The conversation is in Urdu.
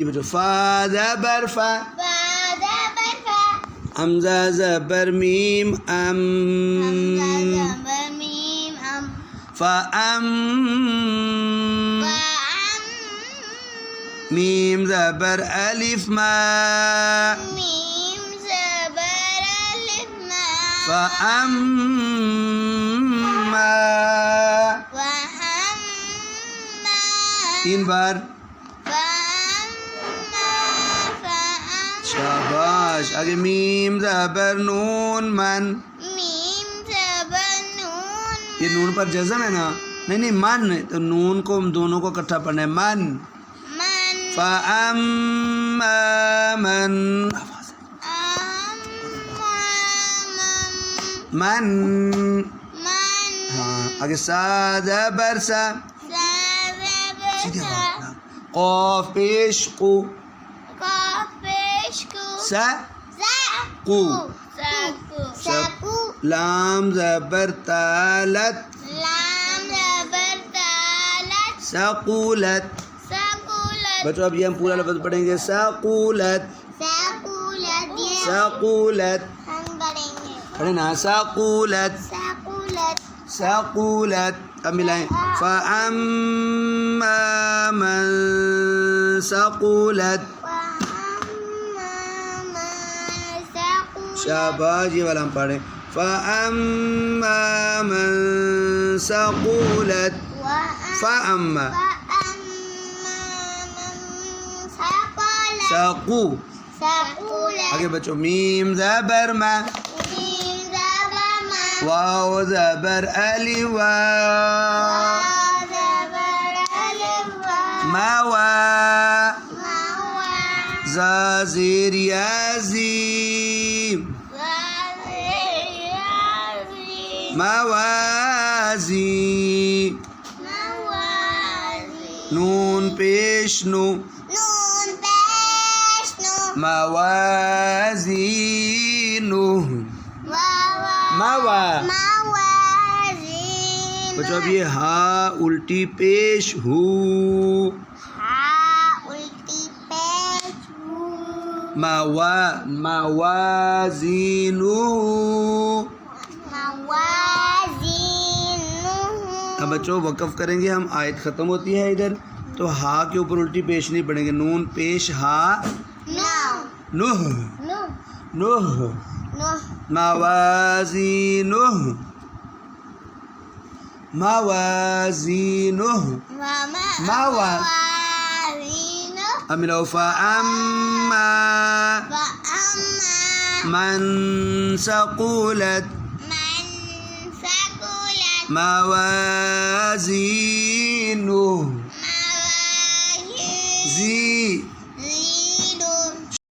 بچو فا زبر فا، حمزہ زبر میم ام، فَأَمْ، میم زبر الف ما، فَأَمَّا، تین بار، شاباش. آگے میم زبر نون من، یہ نون پر جزم ہے نا، نہیں من، تو نون کو دونوں کو اکٹھا پڑھنا ہے، من. فَأَمَّا مَن، من. ہاں آگے سا زبر سا، قاف پیش قو، سا قو، لام زبر تالت، سقولت. بچوں اب یہ ہم پورا لفظ پڑھیں گے، سقولت، سقولت، پڑھیں نا، سقولت، سقولت. اب ملائیں، فَأَمَّا مَن ثقلت، شاباش، یہ والا ہم پڑھیں، فَأَمَّا مَن ثقلت، فَأَمَّا سقو. آگے بچوں میم زبر ما، واو زبر الف وا، موا، زا زیر یازی، موازی، نون پیش نو، موازینو، موا. بچوں اب یہ ہا الٹی پیش ہو، موا، موازینو. اب بچوں وقف کریں گے ہم، آیت ختم ہوتی ہے ادھر، تو ہا کے اوپر الٹی پیش نہیں پڑیں گے، نون پیش ہا، نوح، نوح، موازینہ، موازینہ، اب ملاؤ، فَأَمَّا مَن ثقلت موازینہ.